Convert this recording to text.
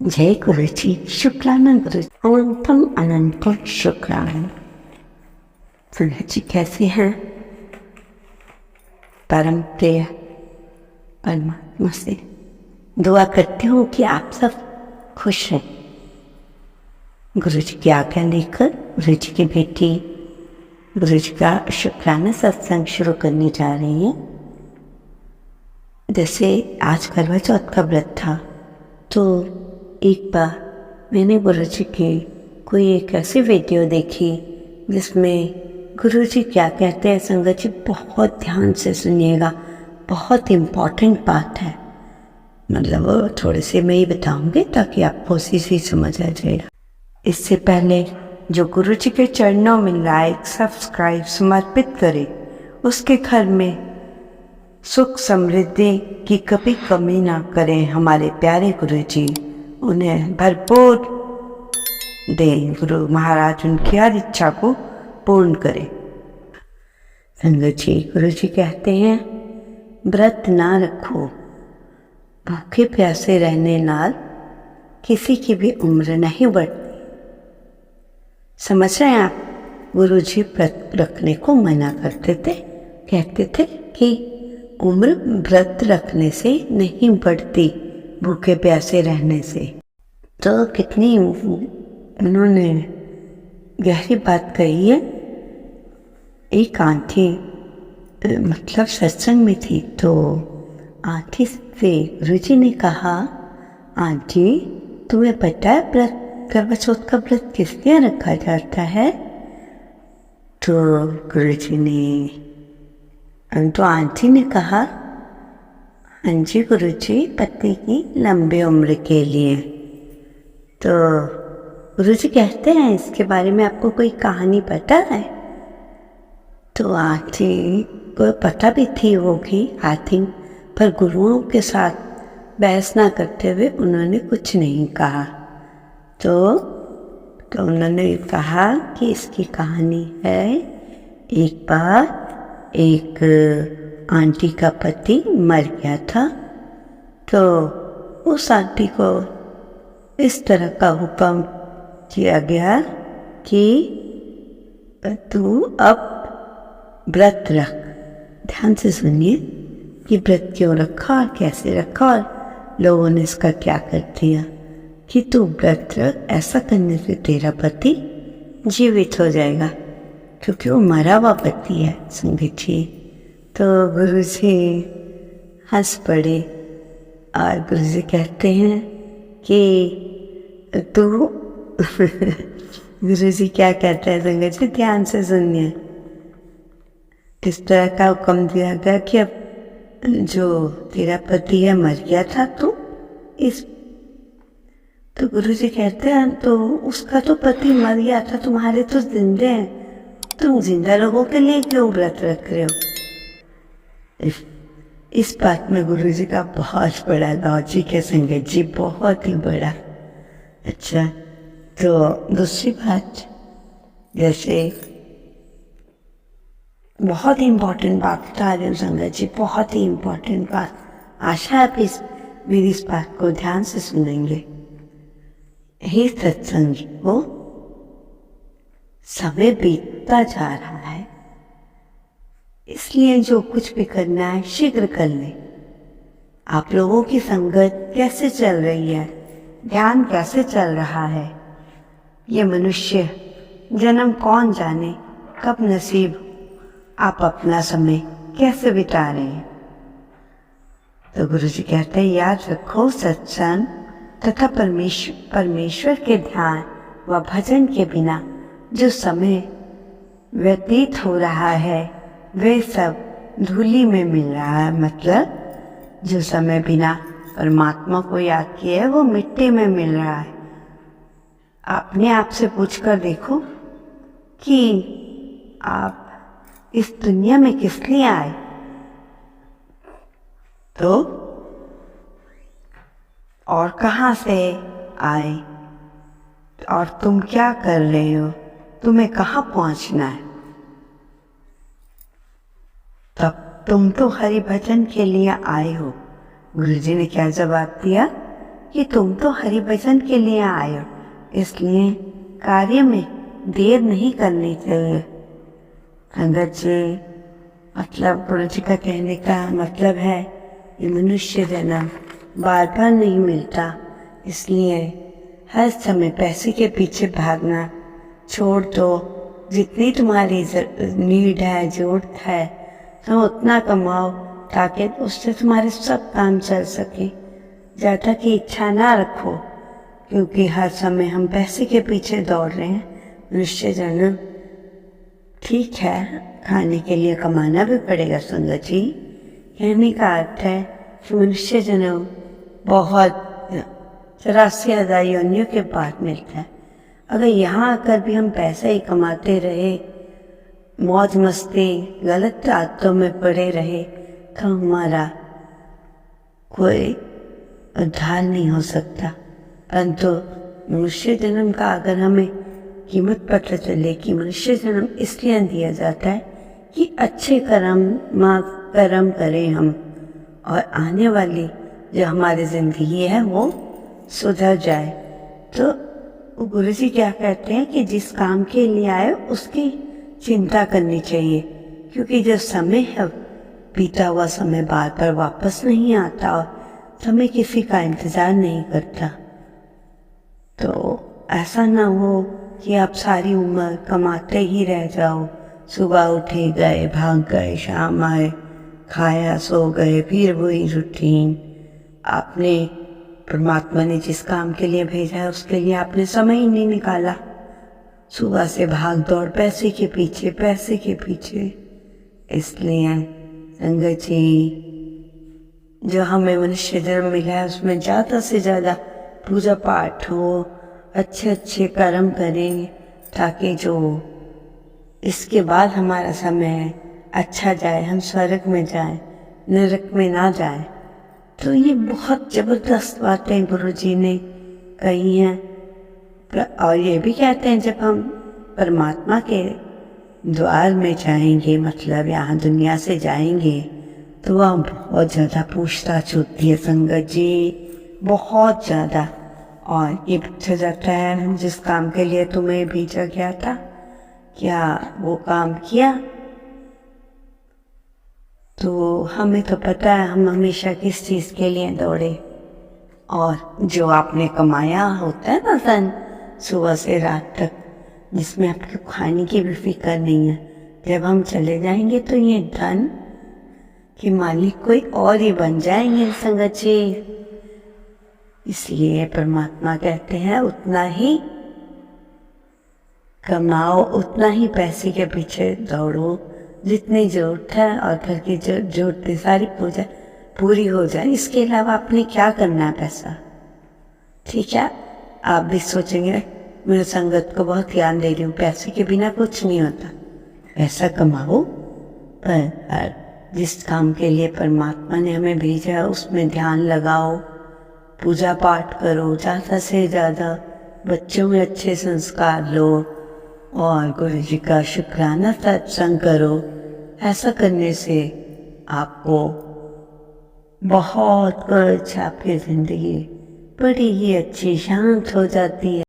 जय गुरुजी, शुक्लानंद गुरुजी, अनंतम अनंतम शुक्लानंद। सुधा जी कैसे हैं? परम प्रिय परमात्मा से दुआ करती हूँ कि आप सब खुश हैं। गुरुजी की आज्ञा लेकर गुरुजी की बेटी गुरुजी का शुक्राना सत्संग शुरू करने जा रही है। जैसे आज करवा चौथ का व्रत था, तो एक बार मैंने गुरुजी की कोई एक ऐसी वीडियो देखी जिसमें गुरुजी क्या कहते हैं। संगत जी बहुत ध्यान से सुनिएगा, बहुत इम्पॉर्टेंट बात है। मतलब थोड़े से मैं ही बताऊंगी ताकि आपको उसी से समझ आ जाएगा। इससे पहले जो गुरुजी के चरणों में लाइक सब्सक्राइब समर्पित करे, उसके घर में सुख समृद्धि की कभी कमी ना करें। हमारे प्यारे गुरुजी उन्हें भरपूर दें। गुरु महाराज उनकी हर इच्छा को पूर्ण करें। संगत जी, गुरुजी कहते हैं व्रत ना रखो, भूखे प्यासे रहने नाल किसी की भी उम्र नहीं बढ़ती। समझ रहे हैं आप? गुरुजी व्रत रखने को मना करते थे, कहते थे कि उम्र व्रत रखने से नहीं बढ़ती, भूखे प्यासे रहने से। तो कितनी उन्होंने गहरी बात कही है। एक आंटी मतलब सत्संग में थी, तो आंटी से गुरुजी ने कहा, आंटी तुम्हें पता है व्रत करवा चौथ का व्रत किस लिए रखा जाता है? तो गुरुजी ने तो आंटी ने कहा, हाँ जी गुरुजी, पति की लंबी उम्र के लिए। तो गुरुजी कहते हैं इसके बारे में आपको कोई कहानी पता है? तो आंटी को पता भी थी होगी आई थिंक, पर गुरुओं के साथ बहस ना करते हुए उन्होंने कुछ नहीं कहा। तो उन्होंने कहा कि इसकी कहानी है, एक बार एक आंटी का पति मर गया था। तो उस आंटी को इस तरह का हुक्म किया गया कि तू अब व्रत रख। ध्यान से सुनिए कि व्रत क्यों रखा और कैसे रखा और लोगों ने इसका क्या कर दिया कि तू व्रत रख, ऐसा करने से तेरा पति जीवित हो जाएगा, क्योंकि वो मरा हुआ पति है। समझिए। तो गुरुजी हंस पड़े और गुरुजी कहते हैं कि तू गुरुजी क्या कहते हैं संगत जी, ध्यान से सुनिए। इस तरह का हुक्म दिया गया कि अब जो तेरा पति है मर गया था, तो गुरुजी कहते हैं तो उसका तो पति मर गया था, तुम्हारे तो जिंदे हैं, तुम जिंदा लोगों के लिए क्यों व्रत रख रहे हो? इस बात में गुरुजी का बहुत बड़ा लॉजिक है संगत जी, बहुत ही बड़ा। अच्छा, तो दूसरी बात, जैसे बहुत ही इम्पोर्टेंट बात बता रही हूँ संगत जी, बहुत ही इम्पोर्टेंट बात। आशा आप मेरी इस बात को ध्यान से सुनेंगे। हे सत्संग को, समय बीतता जा रहा है, इसलिए जो कुछ भी करना है शीघ्र कर ले। आप लोगों की संगत कैसे चल रही है, ध्यान कैसे चल रहा है, ये मनुष्य जन्म कौन जाने कब नसीब, आप अपना समय कैसे बिता रहे हैं? तो गुरुजी कहते हैं याद रखो, सत्संग तथा परमेश्वर के ध्यान व भजन के बिना जो समय व्यतीत हो रहा है वे सब धूली में मिल रहा है। मतलब जो समय बिना परमात्मा को याद किए है वो मिट्टी में मिल रहा है। अपने आप से पूछकर देखो कि आप इस दुनिया में किस लिए आए? तो और कहाँ से आए और तुम क्या कर रहे हो, तुम्हें कहाँ पहुंचना है? तब तुम तो हरि भजन के लिए आए हो। गुरुजी ने क्या जवाब दिया कि तुम तो हरि भजन के लिए आए हो, इसलिए कार्य में देर नहीं करनी चाहिए। संगत जी, मतलब गुरु जी का कहने का मतलब है कि मनुष्य जन्म बार बार नहीं मिलता, इसलिए हर समय पैसे के पीछे भागना छोड़ दो। जितनी तुम्हारी नीड है, जरूरत है, तुम उतना कमाओ ताकि उससे तुम्हारे सब काम चल सके। ज़्यादा की इच्छा ना रखो, क्योंकि हर समय हम पैसे के पीछे दौड़ रहे हैं। मनुष्य जन्म ठीक है, खाने के लिए कमाना भी पड़ेगा। संगत जी, कहने का अर्थ है कि मनुष्य जन्म बहुत 84,000 योनियों के बाद मिलता है। अगर यहाँ आकर भी हम पैसा ही कमाते रहे, मौज मस्ती गलत आदतों में पड़े रहे, तो हमारा कोई उद्धार नहीं हो सकता। परंतु मनुष्य जन्म का अगर हमें कीमत पता चले कि मनुष्य जन्म इसलिए दिया जाता है कि अच्छे कर्म करें हम, और आने वाली जो हमारी जिंदगी है वो सुधर जाए, तो गुरु जी क्या कहते हैं कि जिस काम के लिए आए उसकी चिंता करनी चाहिए, क्योंकि जो समय है, बीता हुआ समय बार बार वापस नहीं आता और समय किसी का इंतजार नहीं करता। तो ऐसा ना हो कि आप सारी उम्र कमाते ही रह जाओ। सुबह उठे, गए, भाग गए, शाम आए, खाया, सो गए, फिर वही रूटीन। आपने परमात्मा ने जिस काम के लिए भेजा है उसके लिए आपने समय ही नहीं निकाला। सुबह से भाग दौड़, पैसे के पीछे, पैसे के पीछे। इसलिए संगत जी, जो हमें मनुष्य जन्म मिला है उसमें ज़्यादा से ज़्यादा पूजा पाठ हो, अच्छे अच्छे कर्म करें, ताकि जो इसके बाद हमारा समय अच्छा जाए, हम स्वर्ग में जाएं, नरक में ना जाएं। तो ये बहुत ज़बरदस्त बातें गुरु जी ने कही हैं। और ये भी कहते हैं जब हम परमात्मा के द्वार में जाएंगे, मतलब यहाँ दुनिया से जाएंगे, तो वहाँ बहुत ज़्यादा पूछताछ होती है संगत जी, बहुत ज़्यादा। और ये पूछा जाता है जिस काम के लिए तुम्हें भेजा गया था, क्या वो काम किया? तो हमें तो पता है हम हमेशा किस चीज़ के लिए दौड़े, और जो आपने कमाया होता है ना धन, सुबह से रात तक, जिसमें आपके खाने की भी फिक्र नहीं है, जब हम चले जाएंगे तो ये धन के मालिक कोई और ही बन जाएंगे संगत जी। इसलिए परमात्मा कहते हैं उतना ही कमाओ, उतना ही पैसे के पीछे दौड़ो जितनी जरूरत है, और घर की जरूरतें सारी पूरी हो जाए। इसके अलावा आपने क्या करना है पैसा? ठीक है, आप भी सोचेंगे मेरे संगत को बहुत ध्यान दे रही हूँ, पैसे के बिना कुछ नहीं होता। पैसा कमाओ, पर जिस काम के लिए परमात्मा ने हमें भेजा है उसमें ध्यान लगाओ, पूजा पाठ करो, ज़्यादा से ज़्यादा बच्चों में अच्छे संस्कार लो, और गुरु जी का शुक्राना सत्संग करो। ऐसा करने से आपको बहुत कुछ, आपकी ज़िंदगी बड़ी ही अच्छी शांत हो जाती है।